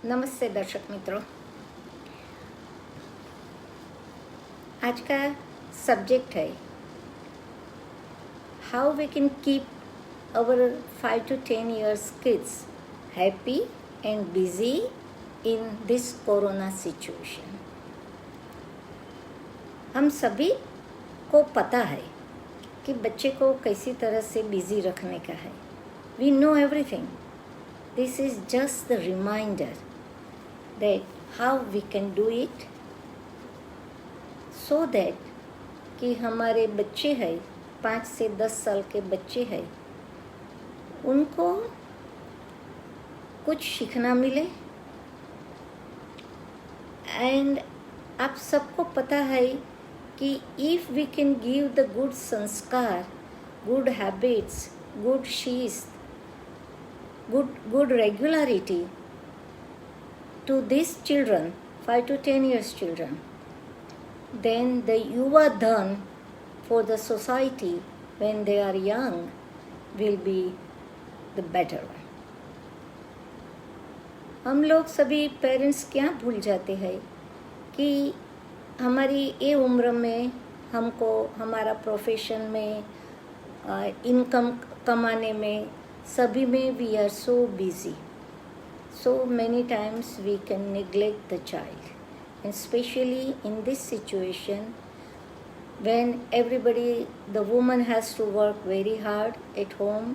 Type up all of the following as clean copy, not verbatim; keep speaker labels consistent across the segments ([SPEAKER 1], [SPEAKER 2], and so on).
[SPEAKER 1] नमस्ते दर्शक मित्रों। आज का सब्जेक्ट है how we can keep our 5 to 10 years kids happy and busy in this corona situation. हम सभी को पता है कि बच्चे को कैसी तरह से बिजी रखने का है। We know everything. This is just the reminder that how we can do it so that कि हमारे बच्चे हैं 5 से 10 साल के बच्चे हैं उनको कुछ सीखना मिले। एंड आप सबको पता है कि if we can give the good sanskar, good habits, good shist, good regularity to these children, 5 to 10 years children, then the yuva dhan for the society when they are young will be the better one. हम लोग सभी parents क्या भूल जाते हैं कि हमारी ये उम्र में हमको हमारा प्रोफेशन में इनकम कमाने में सभी में we are so busy. So many times we can neglect the child, and especially in this situation when the woman has to work very hard at home,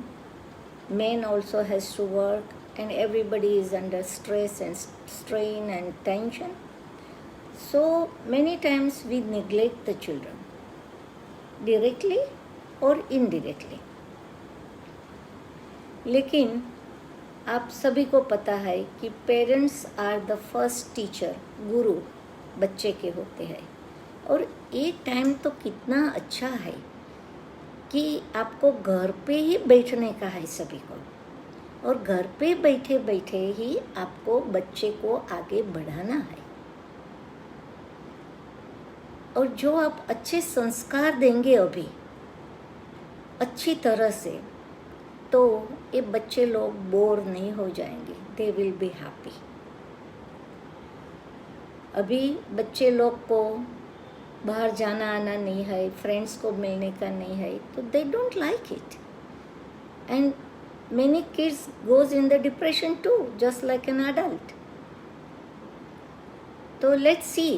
[SPEAKER 1] men also has to work, and everybody is under stress and strain and tension. So many times we neglect the children, directly or indirectly. लेकिन आप सभी को पता है कि parents are the first teacher, गुरु बच्चे के होते हैं। और ये टाइम तो कितना अच्छा है कि आपको घर पे ही बैठने का है सभी को, और घर पे बैठे बैठे ही आपको बच्चे को आगे बढ़ाना है। और जो आप अच्छे संस्कार देंगे अभी अच्छी तरह से, तो ये बच्चे लोग बोर नहीं हो जाएंगे, दे विल बी हैप्पी। अभी बच्चे लोग को बाहर जाना आना नहीं है, फ्रेंड्स को मिलने का नहीं है, तो they don't like it, and many kids goes in the depression too, just like an adult. तो लेट्स सी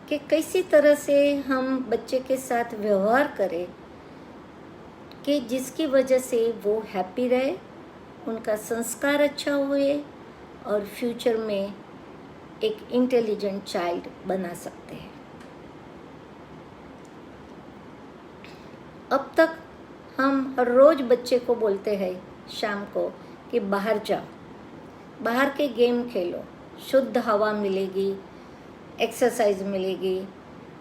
[SPEAKER 1] कि कैसी तरह से हम बच्चे के साथ व्यवहार करें कि जिसकी वजह से वो हैप्पी रहे, उनका संस्कार अच्छा हुए, और फ्यूचर में एक इंटेलिजेंट चाइल्ड बना सकते हैं। अब तक हम हर रोज़ बच्चे को बोलते हैं शाम को कि बाहर जाओ, बाहर के गेम खेलो, शुद्ध हवा मिलेगी, एक्सरसाइज मिलेगी,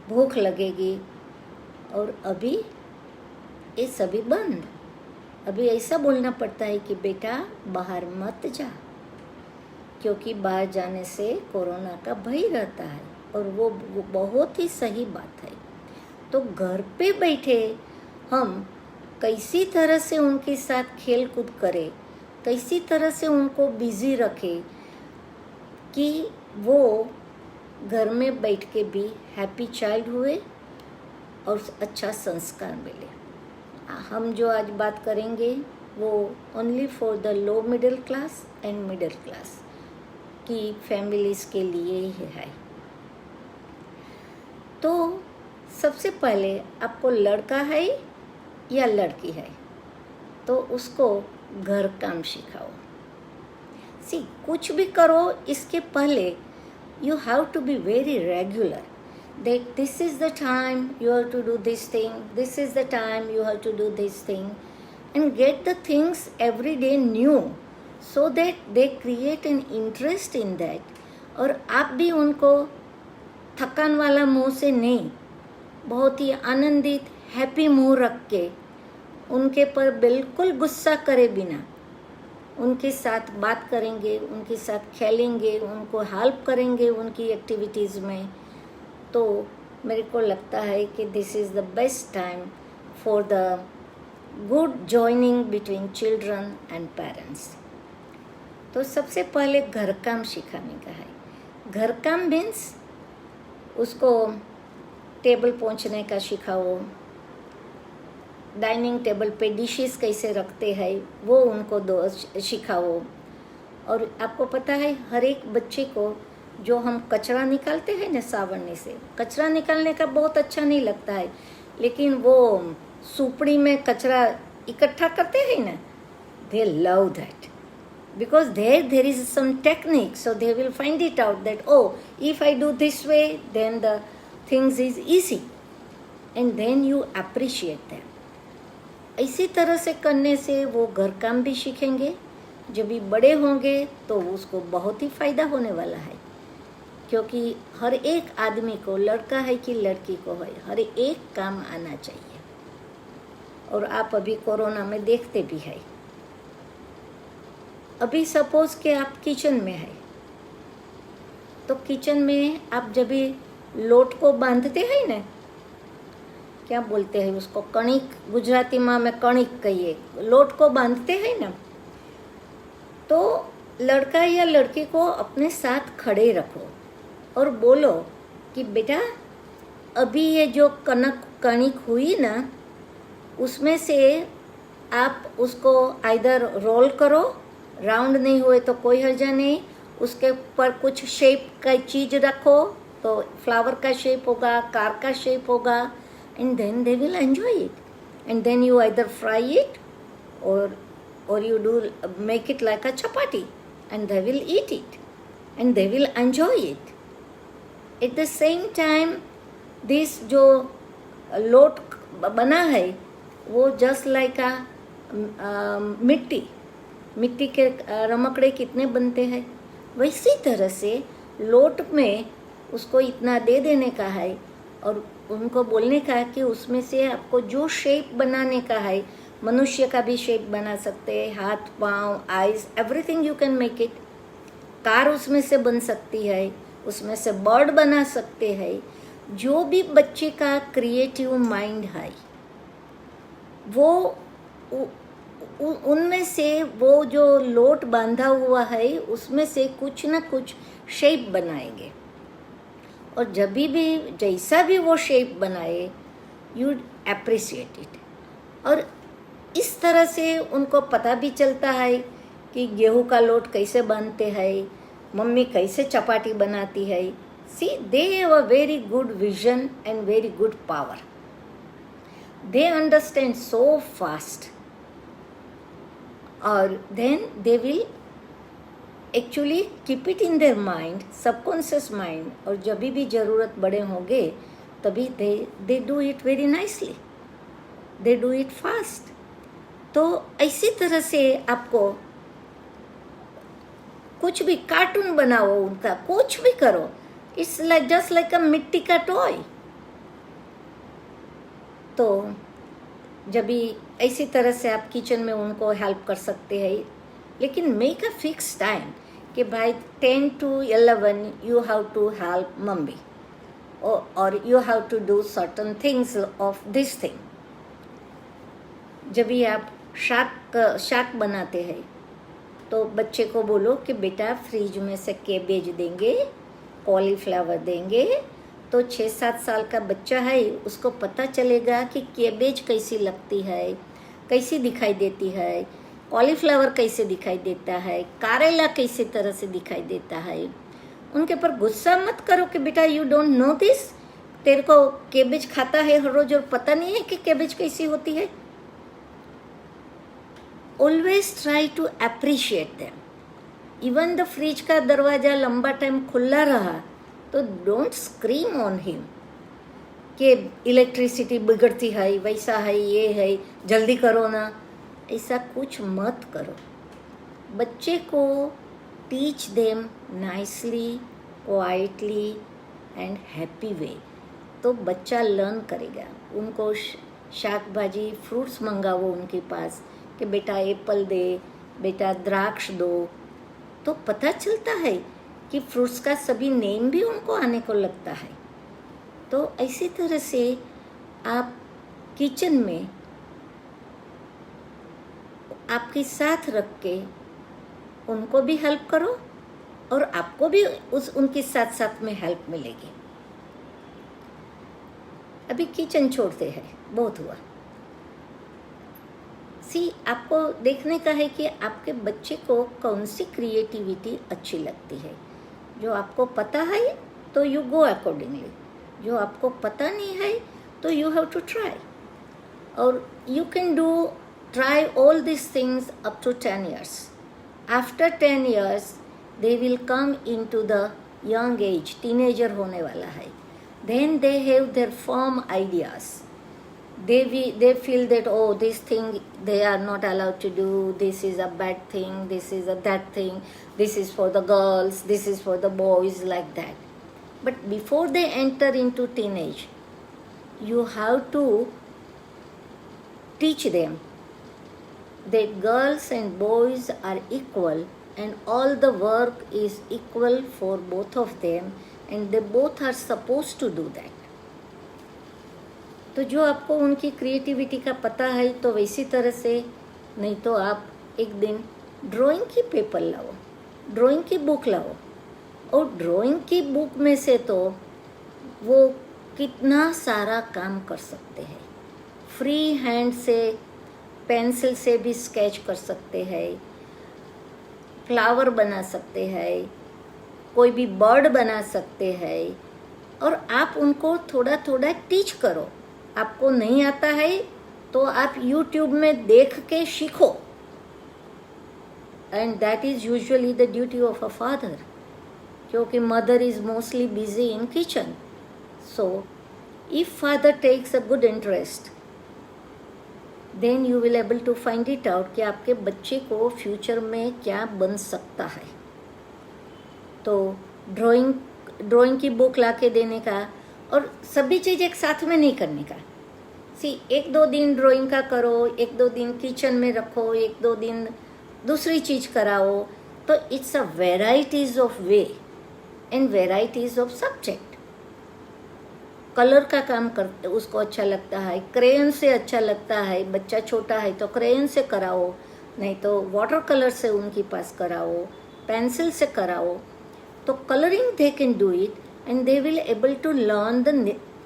[SPEAKER 1] भूख लगेगी, और अभी ये सभी बंद। अभी ऐसा बोलना पड़ता है कि बेटा बाहर मत जा, क्योंकि बाहर जाने से कोरोना का भय रहता है, और वो बहुत ही सही बात है। तो घर पे बैठे हम कैसी तरह से उनके साथ खेल कूद करें, कैसी तरह से उनको बिजी रखें कि वो घर में बैठ के भी हैप्पी चाइल्ड हुए और अच्छा संस्कार मिले। हम जो आज बात करेंगे वो only for the low middle class and middle class की फैमिलीज़ के लिए ही है। तो सबसे पहले आपको लड़का है या लड़की है, तो उसको घर काम सिखाओ। कुछ भी करो, इसके पहले you have to be very regular, that this is the time you have to do this thing, this is the time you have to do this thing, and get the things every day new, so that they create an interest in that. और आप भी उनको थकान वाला मुंह से नहीं, बहुत ही आनंदित हैप्पी मुंह रख के, उनके पर बिल्कुल गुस्सा करे बिना उनके साथ बात करेंगे, उनके साथ खेलेंगे, उनको हेल्प करेंगे उनकी एक्टिविटीज़ में, तो मेरे को लगता है कि this is the best time for the good joining between children and parents. तो सबसे पहले घर काम सिखाने का है। घर काम मीन्स उसको टेबल पोंछने का सिखाओ, डाइनिंग टेबल पे डिशेस कैसे रखते हैं वो उनको दो सिखाओ। और आपको पता है हर एक बच्चे को जो हम कचरा निकालते हैं ना सावरने से, कचरा निकालने का बहुत अच्छा नहीं लगता है, लेकिन वो सुपड़ी में कचरा इकट्ठा करते हैं ना, they love that because there is some technique, so they will find it out that oh, if I do this way then the things is easy and then you appreciate them. इसी तरह से करने से वो घर काम भी सीखेंगे, जब भी बड़े होंगे तो उसको बहुत ही फायदा होने वाला है, क्योंकि हर एक आदमी को, लड़का है कि लड़की को है, हर एक काम आना चाहिए। और आप अभी कोरोना में देखते भी है, अभी सपोज कि आप किचन में है तो किचन में आप जब भी लोट को बांधते हैं ना, क्या बोलते हैं उसको, कणिक, गुजराती में कणिक कहिए, लोट को बांधते हैं ना, तो लड़का या लड़की को अपने साथ खड़े रखो और बोलो कि बेटा अभी ये जो कणिक हुई ना, उसमें से आप उसको आइदर रोल करो, राउंड नहीं हुए तो कोई हर्जा नहीं, उसके ऊपर कुछ शेप का चीज़ रखो, तो फ्लावर का शेप होगा, कार का शेप होगा, and then they will enjoy it, and then you either fry it or you do make it like a chapati and they will eat it and they will enjoy it. At the same time this जो लोट बना है वो just like a मिट्टी के रमकड़े कितने बनते हैं, वैसी तरह से लोट में उसको इतना दे देने का है और उनको बोलने का है कि उसमें से आपको जो शेप बनाने का है, मनुष्य का भी शेप बना सकते हैं, हाथ पाँव eyes everything you can make it, car उसमें से बन सकती है, उसमें से बर्ड बना सकते हैं। जो भी बच्चे का क्रिएटिव माइंड है वो उनमें से वो जो लोट बांधा हुआ है उसमें से कुछ ना कुछ शेप बनाएंगे, और जब भी जैसा भी वो शेप बनाए यू एप्रिसिएट इट। और इस तरह से उनको पता भी चलता है कि गेहूं का लोट कैसे बांधते हैं, मम्मी कैसे चपाटी बनाती है। See they have a very good vision and very good power, they understand so fast, और then they will actually keep it in their mind, subconscious mind, और जब भी ज़रूरत बड़े होंगे तभी they do it very nicely, they do it fast. तो इसी तरह से आपको कुछ भी कार्टून बनाओ उनका, कुछ भी करो, इट्स लाइक जस्ट लाइक अ मिट्टी का टॉय। तो जब भी इसी तरह से आप किचन में उनको हेल्प कर सकते हैं, लेकिन मेक अ फिक्स टाइम कि भाई 10 to 11 you have to help mummy और you have to do certain things of this thing. जब भी आप शाक बनाते हैं तो बच्चे को बोलो कि बेटा फ्रिज में से कैबेज देंगे, कॉलीफ्लावर देंगे, तो 6-7 साल का बच्चा है उसको पता चलेगा कि कैबेज कैसी लगती है, कैसी दिखाई देती है, कॉलीफ्लावर कैसे दिखाई देता है, करेला कैसे तरह से दिखाई देता है। उनके ऊपर गुस्सा मत करो कि बेटा यू डोंट नो दिस, तेरे को कैबेज खाता है हर रोज और पता नहीं है कि कैबेज कैसी होती है। Always try to appreciate them. Even the fridge का दरवाज़ा लंबा टाइम खुला रहा तो डोंट स्क्रीम ऑन हिम कि इलेक्ट्रिसिटी बिगड़ती है, वैसा है, ये है, जल्दी करो ना, ऐसा कुछ मत करो। बच्चे को teach them nicely, quietly and happy way, तो बच्चा लर्न करेगा। उनको शाक भाजी फ्रूट्स मंगाओ उनके पास कि बेटा एप्पल दे, बेटा द्राक्ष दो, तो पता चलता है कि फ्रूट्स का सभी नेम भी उनको आने को लगता है। तो इसी तरह से आप किचन में आपके साथ रख के उनको भी हेल्प करो और आपको भी उनके साथ साथ में हेल्प मिलेगी। अभी किचन छोड़ते हैं, बहुत हुआ। आपको देखने का है कि आपके बच्चे को कौन सी क्रिएटिविटी अच्छी लगती है। जो आपको पता है तो यू गो अकॉर्डिंगली, जो आपको पता नहीं है तो यू हैव टू ट्राई। और you can do try all this things up to 10 years. After 10 years they will come into the young age, teenager होने वाला है। Then they have their firm ideas. They feel that, oh, this thing they are not allowed to do, this is a bad thing, this is a that thing, this is for the girls, this is for the boys, like that. But before they enter into teenage, you have to teach them that girls and boys are equal and all the work is equal for both of them and they both are supposed to do that. तो जो आपको उनकी creativity का पता है तो वैसी तरह से, नहीं तो आप एक दिन ड्राइंग की पेपर लाओ, ड्राइंग की बुक लाओ, और ड्राइंग की बुक में से तो वो कितना सारा काम कर सकते हैं। फ्री हैंड से, पेंसिल से भी स्केच कर सकते हैं, फ्लावर बना सकते हैं, कोई भी बर्ड बना सकते हैं। और आप उनको थोड़ा थोड़ा टीच करो। आपको नहीं आता है तो आप YouTube में देख के सीखो। And that is usually the duty of a father, क्योंकि mother is mostly busy in kitchen. So if father takes a good interest, then you will able to find it out कि आपके बच्चे को future में क्या बन सकता है। तो ड्राइंग की बुक ला के देने का, और सभी चीज़ एक साथ में नहीं करने का। एक दो दिन ड्राइंग का करो, एक दो दिन किचन में रखो, एक दो दिन दूसरी चीज़ कराओ। तो it's a varieties of way and varieties of subject. Colour का काम करते उसको अच्छा लगता है, क्रेयन से अच्छा लगता है, बच्चा छोटा है तो क्रेयन से कराओ, नहीं तो वाटर कलर से उनके पास कराओ, पेंसिल से कराओ। तो colouring they can do it and they will able to learn the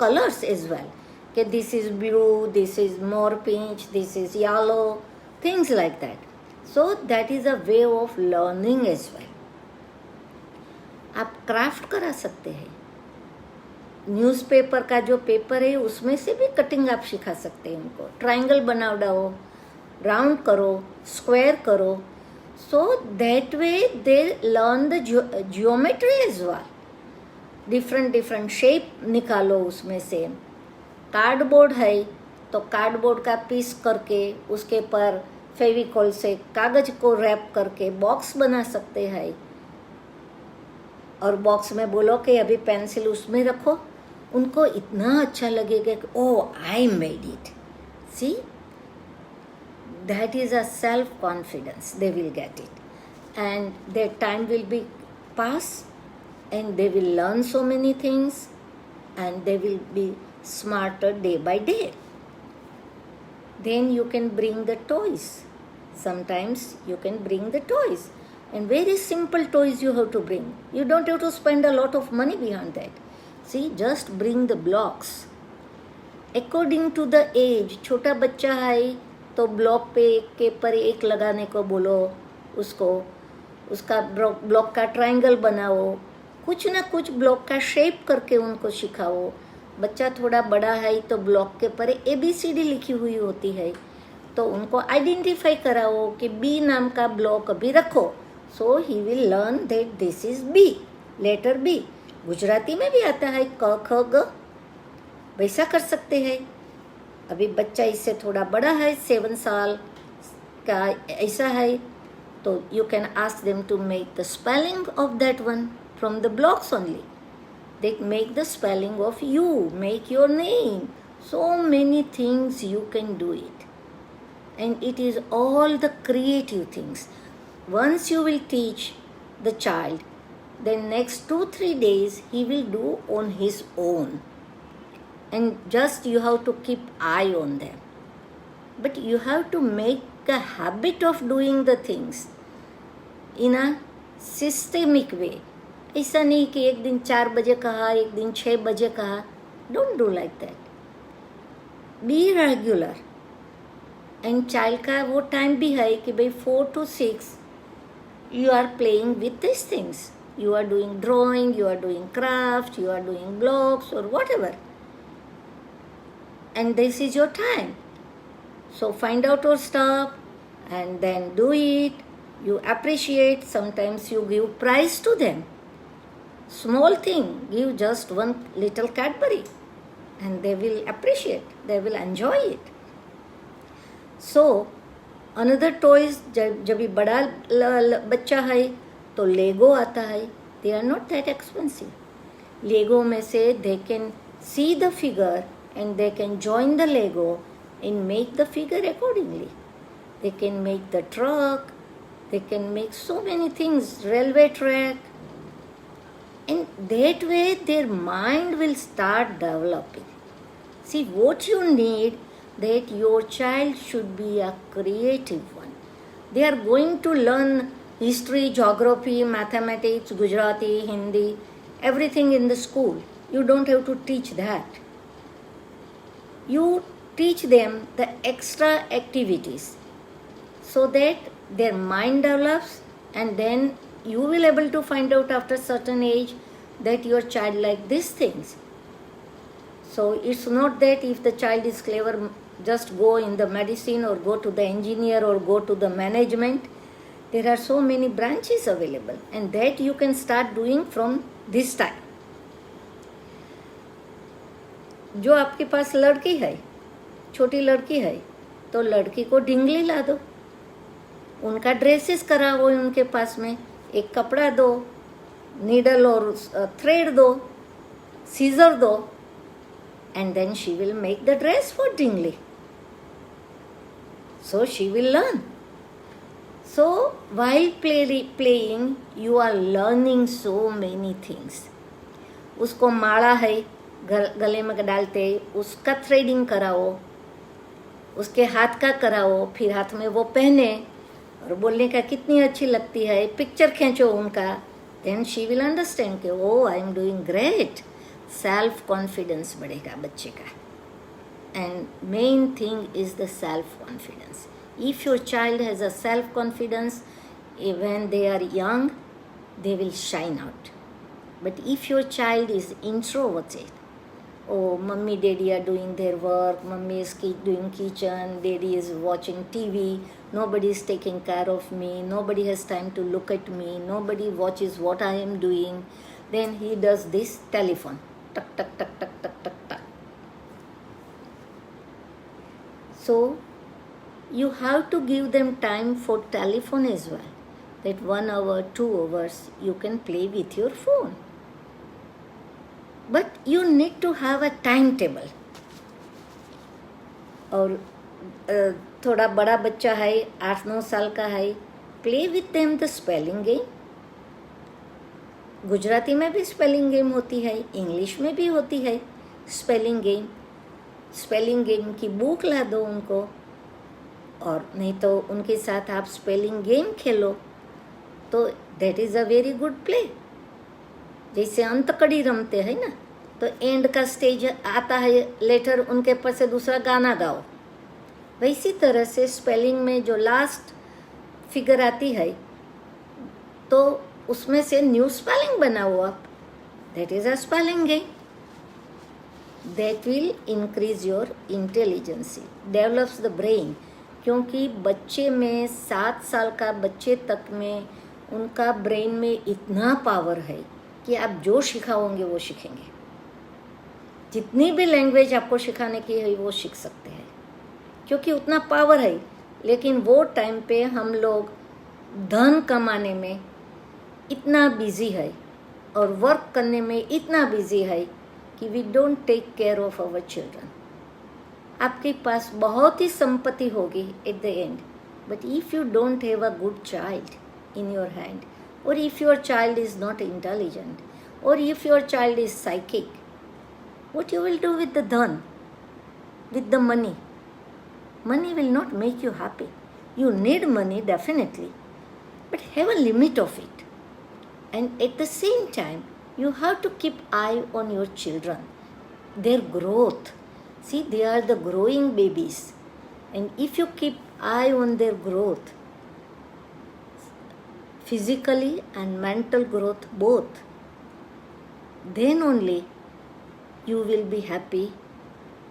[SPEAKER 1] colors as well, that this is blue, this is more peach, this is yellow, things like that. So that is a way of learning as well. आप craft करा सकते हैं। Newspaper का जो paper है उसमें से भी कटिंग आप सिखा सकते हैं उनको। ट्रायंगल बनाओ, राउंड करो, स्क्वायर करो, so that way they learn the geometry as well. Different shape निकालो उसमें से। कार्डबोर्ड है तो कार्डबोर्ड का पीस करके उसके पर फेविकॉल से कागज को रैप करके बॉक्स बना सकते हैं। और बॉक्स में बोलो कि अभी पेंसिल उसमें रखो, उनको इतना अच्छा लगेगा कि oh I made it. See, that is a self confidence they will get it and their time will be pass and they will learn so many things and they will be smarter day by day. Then you can bring the toys. Sometimes you can bring the toys, and very simple toys you have to bring. You don't have to spend a lot of money behind that. See, just bring the blocks according to the age. छोटा बच्चा है तो block पे एक के पर एक लगाने को बोलो, उसको उसका ब्लॉक का ट्रायंगल बनाओ, कुछ ना कुछ ब्लॉक का शेप करके उनको सिखाओ। बच्चा थोड़ा बड़ा है तो ब्लॉक के पर ABCD लिखी हुई होती है तो उनको आइडेंटिफाई कराओ कि B नाम का ब्लॉक अभी रखो। So he will learn that this is B, letter B। Gujarati में भी आता है क ख ग, वैसा कर सकते हैं। अभी बच्चा इससे थोड़ा बड़ा है, 7 साल का ऐसा है, तो you can ask them to make the spelling of that one from the blocks only. They make the spelling of you, make your name. So many things you can do it. And it is all the creative things. Once you will teach the child, then next 2-3 days he will do on his own. And just you have to keep eye on them. But you have to make a habit of doing the things. In a systemic way. ऐसा नहीं कि एक दिन 4 बजे कहा, एक दिन 6 बजे कहा। Don't do like that, be regular. And child का वो टाइम भी है कि भाई 4 to 6 you are playing with these things. You are doing drawing, you are doing craft, you are doing blocks or whatever. And this is your time. So find out your stuff and then do it. You appreciate. Sometimes you give prize to them. Small thing, give just one little Cadbury and they will appreciate. They will enjoy it. So another toys, जब भी बड़ा बच्चा है तो Lego आता है। They are not that expensive. Lego में से they can see the figure and they can join the Lego and make the figure accordingly. They can make the truck, they can make so many things, railway track, and that way their mind will start developing. See what you need, that your child should be a creative one. They are going to learn history, geography, mathematics, Gujarati, Hindi, everything in the school. You don't have to teach that. You teach them the extra activities so that their mind develops, and then you will able to find out after certain age that your child like these things. So it's not that if the child is clever, just go in the medicine or go to the engineer or go to the management. There are so many branches available, and that you can start doing from this time. जो आपके पास लड़की है, छोटी लड़की है, तो लड़की को ढिंगली ला दो, उनका ड्रेसेस कराओ उनके पास में, एक कपड़ा दो, नीडल और थ्रेड दो, सीजर दो, and then she will make the dress for Dingli. So she will learn. So while playing, you are learning so many things. उसको माला है गले में डालते, उसका थ्रेडिंग कराओ, उसके हाथ का कराओ, फिर हाथ में वो पहने और बोलने का कितनी अच्छी लगती है, पिक्चर खींचो उनका, then she will understand कि oh I am doing great. Self confidence बढ़ेगा बच्चे का। And main thing is the self confidence. If your child has a self confidence when they are young, they will shine out. But if your child is introverted, oh mummy daddy are doing their work, mummy is doing kitchen, daddy is watching TV, nobody is taking care of me, nobody has time to look at me, nobody watches what I am doing, then he does this telephone. Tuck, tuck, tuck, tuck, tuck, tuck, tuck. So you have to give them time for telephone as well. That 1 hour, 2 hours you can play with your phone. But you need to have a timetable. और थोड़ा बड़ा बच्चा है, 8-9 साल का है, play with them the spelling game. Gujarati में भी स्पेलिंग गेम होती है, इंग्लिश में भी होती है स्पेलिंग गेम। स्पेलिंग गेम की बुक ला दो उनको, और नहीं तो उनके साथ आप स्पेलिंग गेम खेलो, तो that is a very good play. जैसे अंतकड़ी रमते हैं ना, तो एंड का स्टेज आता है, लेटर उनके पर से दूसरा गाना गाओ, वैसी तरह से स्पेलिंग में जो लास्ट फिगर आती है तो उसमें से न्यू स्पेलिंग बनाओ आप। That is a spelling game. That will increase your intelligency, develops the brain. क्योंकि बच्चे में 7 साल का बच्चे तक में उनका ब्रेन में इतना पावर है कि आप जो सिखाओगे वो सीखेंगे। जितनी भी लैंग्वेज आपको सिखाने की है वो सीख सकते हैं, क्योंकि उतना पावर है। लेकिन वो टाइम पे हम लोग धन कमाने में इतना बिजी है और वर्क करने में इतना बिजी है कि we don't take care of our children. आपके पास बहुत ही संपत्ति होगी at the end, but if you don't have a good child in your hand, और if your child is not intelligent, और if your child is psychic, what you will do with the dhan, with the money will not make you happy. You need money definitely, but have a limit of it. And at the same time, you have to keep eye on your children, their growth. See, they are the growing babies, and if you keep eye on their growth, physically and mental growth both, then only you will be happy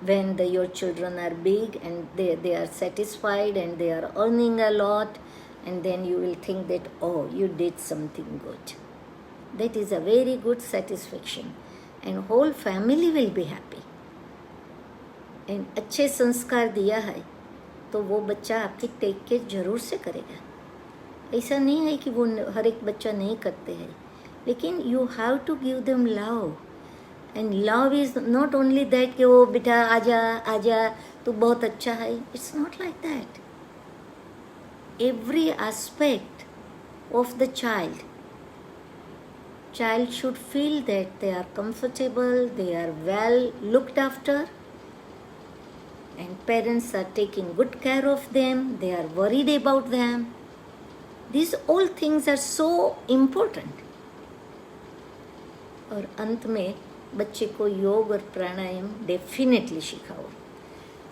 [SPEAKER 1] when your children are big and they are satisfied and they are earning a lot, and then you will think that, oh, you did something good. That is a very good satisfaction, and whole family will be happy. And अच्छे संस्कार दिया है तो वो बच्चा आपकी take care जरूर से करेगा. ऐसा नहीं है कि वो हर एक बच्चा नहीं करते हैं, लेकिन you have to give them love. And love is not only that कि वो बेटा आजा आजा तू बहुत अच्छा है. It's not like that. Every aspect of the child should feel that they are comfortable, they are well looked after, and parents are taking good care of them, they are worried about them. These all things are so important. और अंत में बच्चे को योग और प्राणायाम definitely सिखाओ.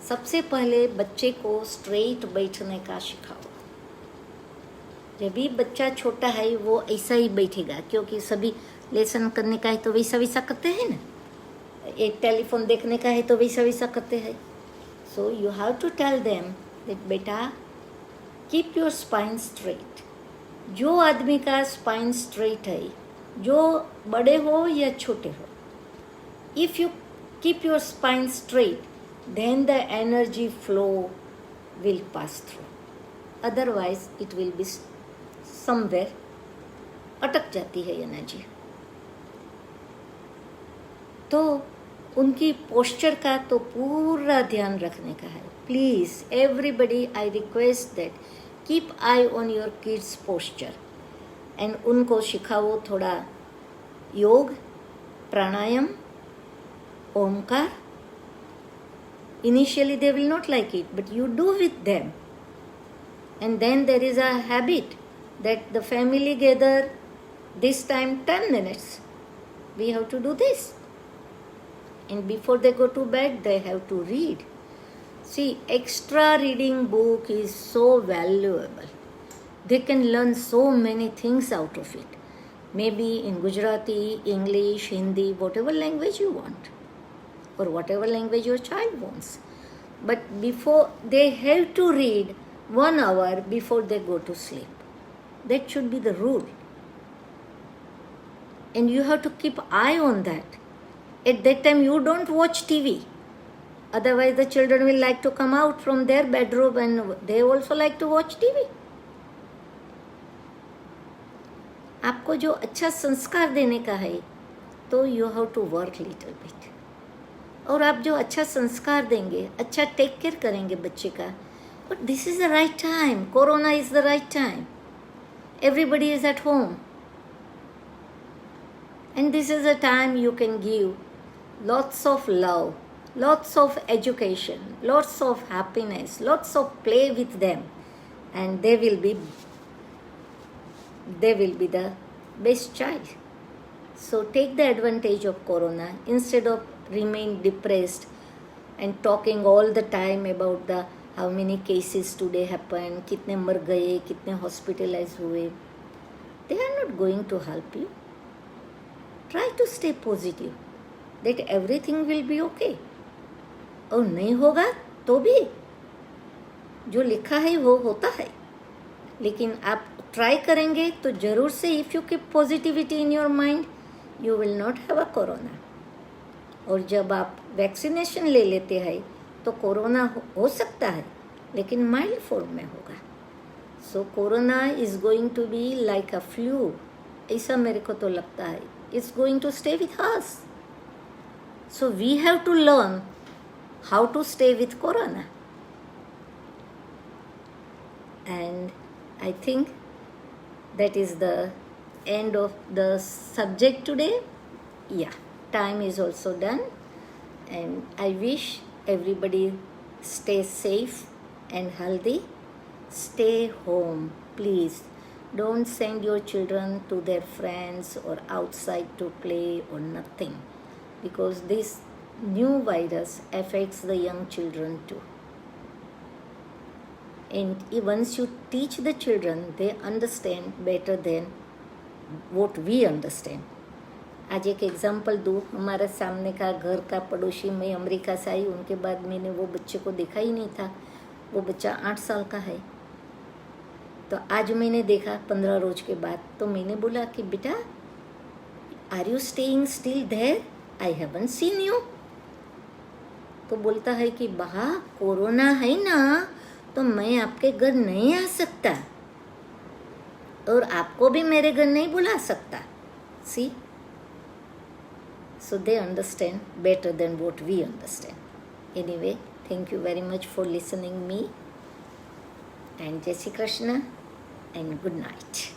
[SPEAKER 1] सबसे पहले बच्चे को स्ट्रेट बैठने का सिखाओ. जब भी बच्चा छोटा है वो ऐसा ही बैठेगा, क्योंकि सभी लेसन करने का है तो वैसा वैसा करते हैं ना, एक टेलीफोन देखने का है तो वैसा वैसा करते हैं. So you have to tell them that बेटा कीप योर स्पाइन स्ट्रेट. जो आदमी का स्पाइन स्ट्रेट है, जो बड़े हो या छोटे हो, if you keep your spine straight then the energy flow will pass through. Otherwise it will be somewhere अटक जाती है एनर्जी. तो उनकी पोस्चर का तो पूरा ध्यान रखने का है. Please everybody, I request that keep I on your kids posture. And उनको सिखाओ थोड़ा योग, प्राणायाम, Omkar. Initially they will not like it, but you do with them. And then there is a habit that the family gather this time 10 minutes. We have to do this. And before they go to bed, they have to read. See, extra reading book is so valuable. They can learn so many things out of it. Maybe in Gujarati, English, Hindi, whatever language you want. Or whatever language your child wants. But before, they have to read 1 hour before they go to sleep. That should be the rule. And you have to keep eye on that. At that time you don't watch TV. Otherwise the children will like to come out from their bedroom and they also like to watch TV. आपको जो अच्छा संस्कार देने का है तो you have to work little bit. और आप जो अच्छा संस्कार देंगे, अच्छा टेक केयर करेंगे बच्चे का, और this is the right time. Corona is the right time. Everybody is at home, and this is a time you can give lots of love, lots of education, lots of happiness, lots of play with them, and they will be the best child. So take the advantage of corona instead of remain depressed and talking all the time about the how many cases today happened, कितने मर गए, कितने hospitalized हुए. They are not going to help you. Try to stay positive that everything will be okay. और नहीं होगा तो भी जो लिखा है वो होता है, लेकिन आप ट्राई करेंगे तो जरूर से, if you keep positivity in your mind, you will not have a corona. और जब आप वैक्सीनेशन ले लेते हैं तो कोरोना हो सकता है, लेकिन माइल्ड फॉर्म में होगा. So corona is going to be like a flu, ऐसा मेरे को तो लगता है. It's going to stay with us. So we have to learn how to stay with corona. And I think that is the end of the subject today. Yeah, time is also done, and I wish everybody stay safe and healthy. Stay home, please. Don't send your children to their friends or outside to play or nothing, because this new virus affects the young children too. And once you teach the children, they understand better than what we understand. आज एक example दूँ, हमारे सामने का घर का पड़ोसी, मैं अमेरिका से आई, उनके बाद मैंने वो बच्चे को देखा ही नहीं था. वो बच्चा 8 साल का है. तो आज मैंने देखा 15 रोज के बाद, तो मैंने बोला कि बेटा, are you staying still there? I haven't seen you. तो बोलता है कि बाहर कोरोना है ना, तो मैं आपके घर नहीं आ सकता और आपको भी मेरे घर नहीं बुला सकता. सी, so they understand better than what we understand. Anyway, thank you very much for listening me, and Jai Shri Krishna and good night.